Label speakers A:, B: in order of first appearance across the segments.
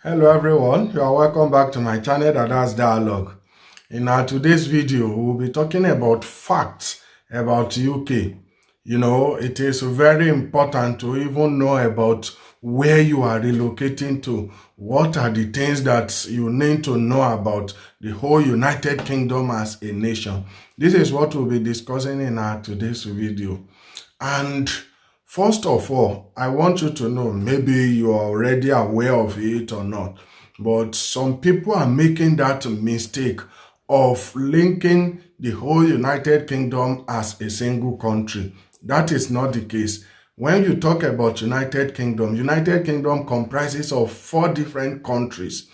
A: Hello everyone, you are welcome back to my channel Dada's Dialogue. In our today's video, we'll be talking about facts about UK. It is very important to even know about where you are relocating to. What are the things that you need to know about the whole United Kingdom as a nation? This is what we'll be discussing in our today's video. And first of all, I want you to know, maybe you are already aware of it or not, but some people are making that mistake of linking the whole United Kingdom as a single country. That is not the case. When you talk about United Kingdom comprises of 4 different countries.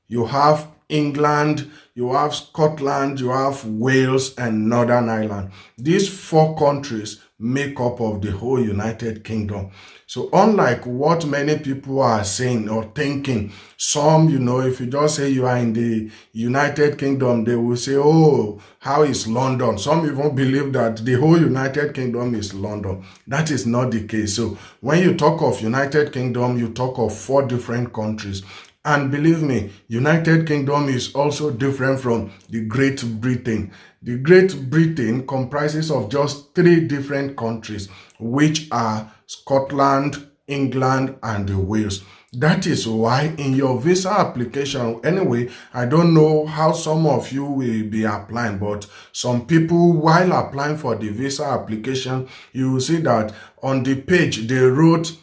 A: You have England, you have Scotland, you have Wales, and Northern Ireland. These 4 countries make up of the whole United Kingdom. So unlike what many people are saying or thinking, some, if you just say you are in the United Kingdom, they will say, oh, how is London? Some even believe that the whole United Kingdom is London. That is not the case. So when you talk of United Kingdom, you talk of 4 different countries. And believe me, United Kingdom is also different from the Great Britain. The Great Britain comprises of just 3 different countries, which are Scotland, England, and Wales. That is why in your visa application, anyway, I don't know how some of you will be applying, but some people, while applying for the visa application, you will see that on the page, they wrote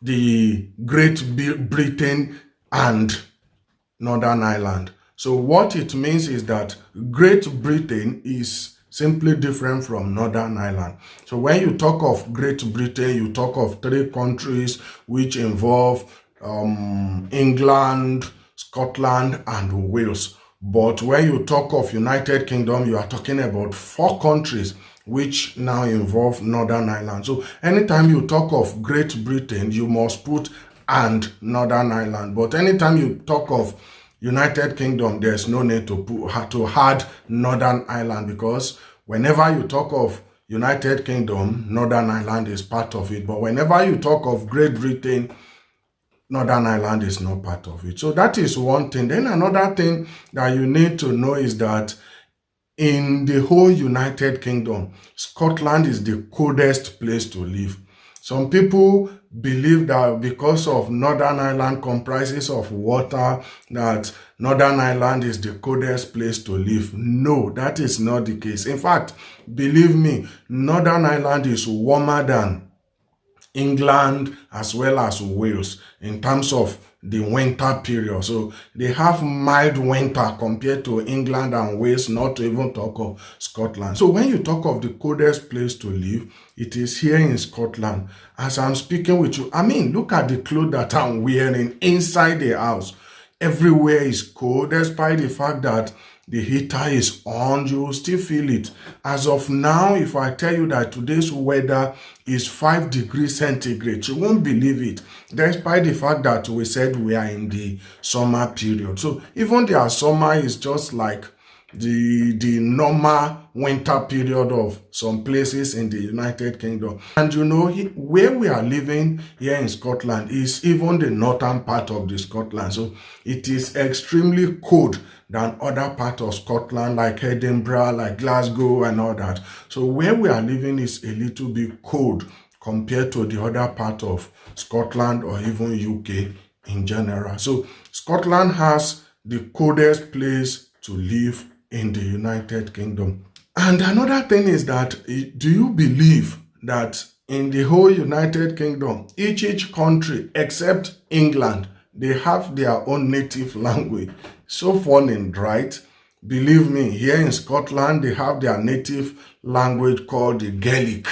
A: the Great Britain and Northern Ireland. So what it means is that Great Britain is simply different from Northern Ireland. So when you talk of Great Britain, you talk of 3 countries which involve England, Scotland, and Wales. But when you talk of United Kingdom, you are talking about 4 countries which now involve Northern Ireland. So anytime you talk of Great Britain, you must put and Northern Ireland. But anytime you talk of United Kingdom, there's no need to add Northern Ireland, because whenever you talk of United Kingdom, Northern Ireland is part of it. But whenever you talk of Great Britain, Northern Ireland is not part of it. So that is one thing. Then another thing that you need to know is that in the whole United Kingdom, Scotland is the coldest place to live. Some people believe that because of Northern Ireland comprises of water, that Northern Ireland is the coldest place to live. No, that is not the case. In fact, believe me, Northern Ireland is warmer than England as well as Wales in terms of the winter period. So they have mild winter compared to England and Wales, not to even talk of Scotland. So when you talk of the coldest place to live, it is here in Scotland. As I'm speaking with you, look at the clothes that I'm wearing inside the house. Everywhere is cold, despite the fact that the heater is on, you will still feel it. As of now, if I tell you that today's weather is 5 degrees centigrade, you won't believe it, despite the fact that we said we are in the summer period. So even their summer is just like the normal winter period of some places in the United Kingdom. And where we are living here in Scotland is even the northern part of the Scotland. So it is extremely cold than other parts of Scotland, like Edinburgh, like Glasgow, and all that. So where we are living is a little bit cold compared to the other part of Scotland or even UK in general. So Scotland has the coldest place to live in the United Kingdom. And another thing is that, do you believe that in the whole United Kingdom, each country except England, they have their own native language? So funny, right? Believe me, here in Scotland, they have their native language called the Gaelic.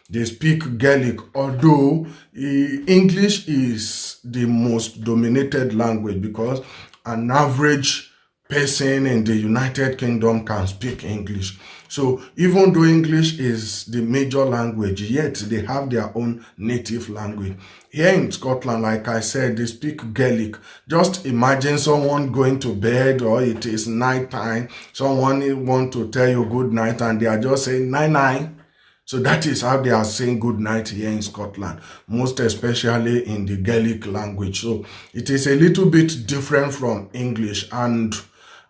A: They speak Gaelic, although English is the most dominated language, because an average person in the United Kingdom can speak English. So even though English is the major language, yet they have their own native language. Here in Scotland, like I said, they speak Gaelic. Just imagine someone going to bed, or it is night time, someone want to tell you good night, and they are just saying nine nine. So that is how they are saying good night here in Scotland, most especially in the Gaelic language. So it is a little bit different from English. And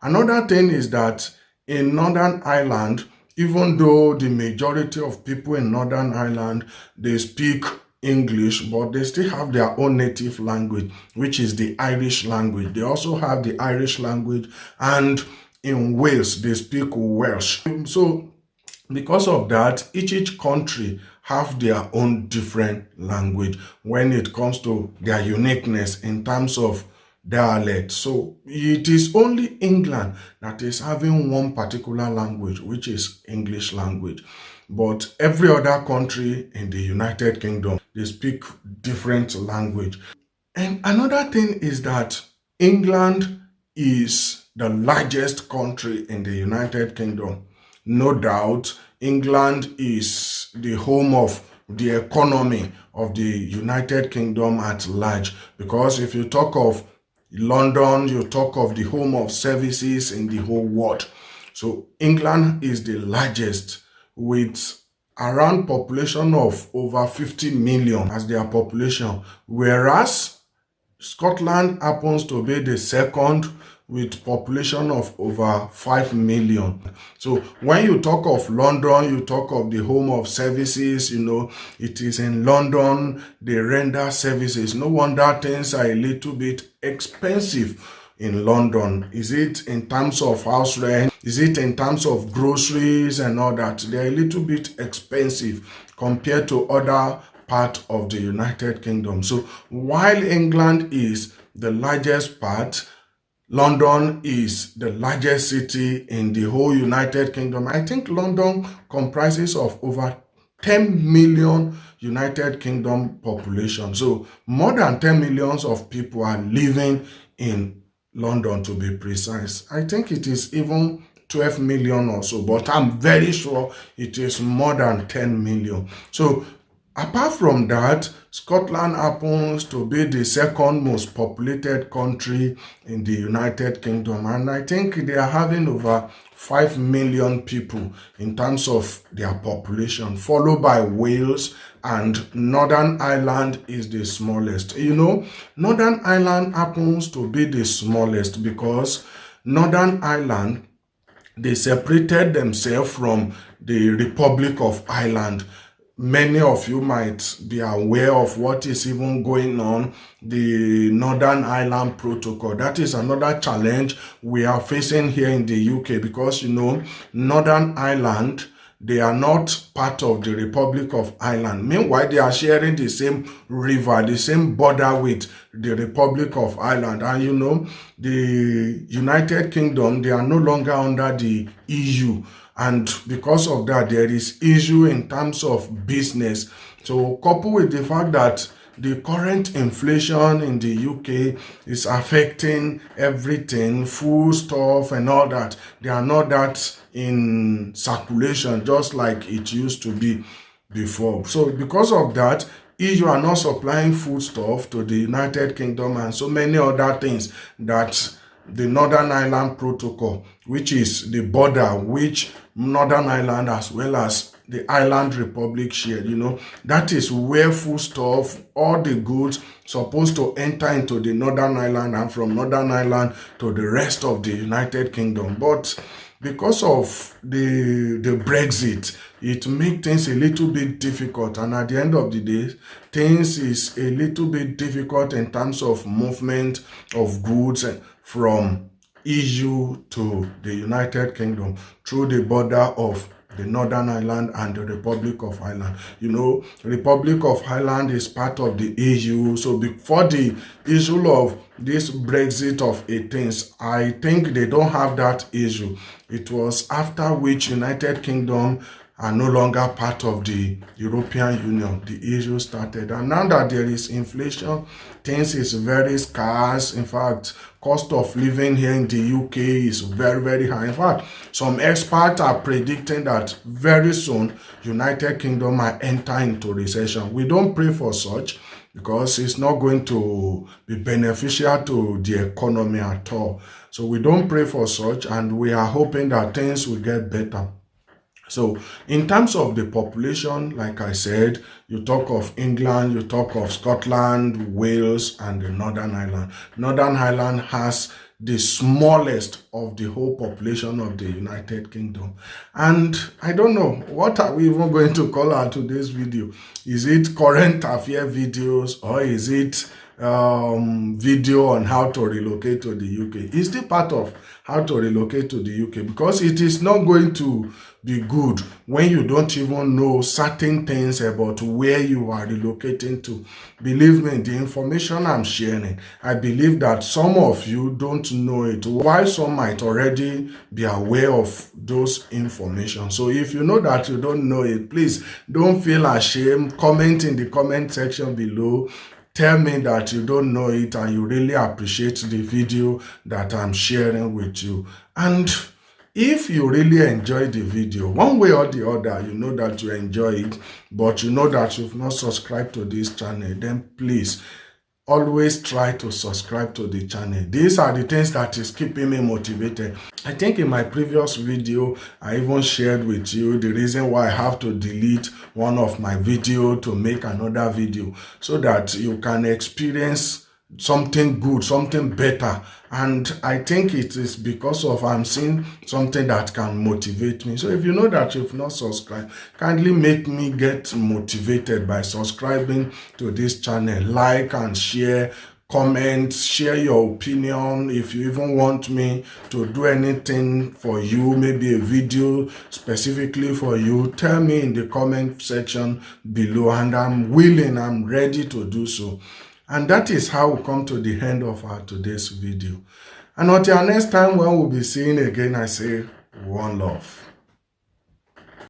A: another thing is that in Northern Ireland, even though the majority of people in Northern Ireland, they speak English, but they still have their own native language, which is the Irish language. They also have the Irish language, and in Wales, they speak Welsh. So because of that, each country have their own different language when it comes to their uniqueness in terms of dialect. So it is only England that is having one particular language, which is English language. But every other country in the United Kingdom, they speak different language. And another thing is that England is the largest country in the United Kingdom. No doubt, England is the home of the economy of the United Kingdom at large. Because if you talk of London, you talk of the home of services in the whole world. So England is the largest, with around population of over 50 million as their population, whereas Scotland happens to be the second with population of over 5 million. So when you talk of London, you talk of the home of services, it is in London they render services. No wonder things are a little bit expensive in London. Is it in terms of house rent? Is it in terms of groceries and all that? They're a little bit expensive compared to other part of the United Kingdom. So while England is the largest part, London is the largest city in the whole United Kingdom. I think London comprises of over 10 million United Kingdom population. So more than 10 millions of people are living in London, to be precise. I think it is even 12 million or so, but I'm very sure it is more than 10 million. So apart from that, Scotland happens to be the second most populated country in the United Kingdom. And I think they are having over 5 million people in terms of their population, followed by Wales, and Northern Ireland is the smallest. Northern Ireland happens to be the smallest because Northern Ireland, they separated themselves from the Republic of Ireland. Many of you might be aware of what is even going on, the Northern Ireland Protocol. That is another challenge we are facing here in the UK because, Northern Ireland, they are not part of the Republic of Ireland. Meanwhile, they are sharing the same river, the same border with the Republic of Ireland. And the United Kingdom, they are no longer under the EU. And because of that, there is issue in terms of business. So coupled with the fact that the current inflation in the UK is affecting everything, food stuff and all that. They are not that in circulation just like it used to be before. So because of that, EU are not supplying food stuff to the United Kingdom and so many other things that the Northern Ireland Protocol, which is the border which Northern Ireland as well as the Ireland Republic shared, that is where food stuff, all the goods supposed to enter into the Northern Ireland and from Northern Ireland to the rest of the United Kingdom. But because of the Brexit, it makes things a little bit difficult. And at the end of the day, things is a little bit difficult in terms of movement of goods from EU to the United Kingdom through the border of the Northern Ireland and the Republic of Ireland. The Republic of Ireland is part of the EU. So before the issue of this Brexit of 18th, I think they don't have that issue. It was after which United Kingdom are no longer part of the European Union, the issue started. And now that there is inflation, things is very scarce. In fact, cost of living here in the UK is very, very high. In fact, some experts are predicting that very soon, United Kingdom might enter into recession. We don't pray for such because it's not going to be beneficial to the economy at all. So we don't pray for such, and we are hoping that things will get better. So in terms of the population, like I said, you talk of England, you talk of Scotland, Wales, and the Northern Ireland. Northern Ireland has the smallest of the whole population of the United Kingdom. And I don't know, what are we even going to call our today's video? Is it current affair videos, or is it video on how to relocate to the UK? It's still part of how to relocate to the UK, because it is not going to be good when you don't even know certain things about where you are relocating to. Believe me, the information I'm sharing, I believe that some of you don't know it, while some might already be aware of those information. So if you know that you don't know it, please don't feel ashamed. Comment in the comment section below. Tell me that you don't know it and you really appreciate the video that I'm sharing with you. And if you really enjoy the video, one way or the other, you know that you enjoy it, but you know that you've not subscribed to this channel, then please always try to subscribe to the channel. These are the things that is keeping me motivated. I think in my previous video, I even shared with you the reason why I have to delete one of my video to make another video, so that you can experience something good, something better. And I think it is because of I'm seeing something that can motivate me. So if you know that you've not subscribed, kindly make me get motivated by subscribing to this channel. Like and share, comment, share your opinion. If you even want me to do anything for you, maybe a video specifically for you, tell me in the comment section below, and I'm ready to do so. And that is how we come to the end of our today's video. And until next time when we'll be seeing again, I say one love.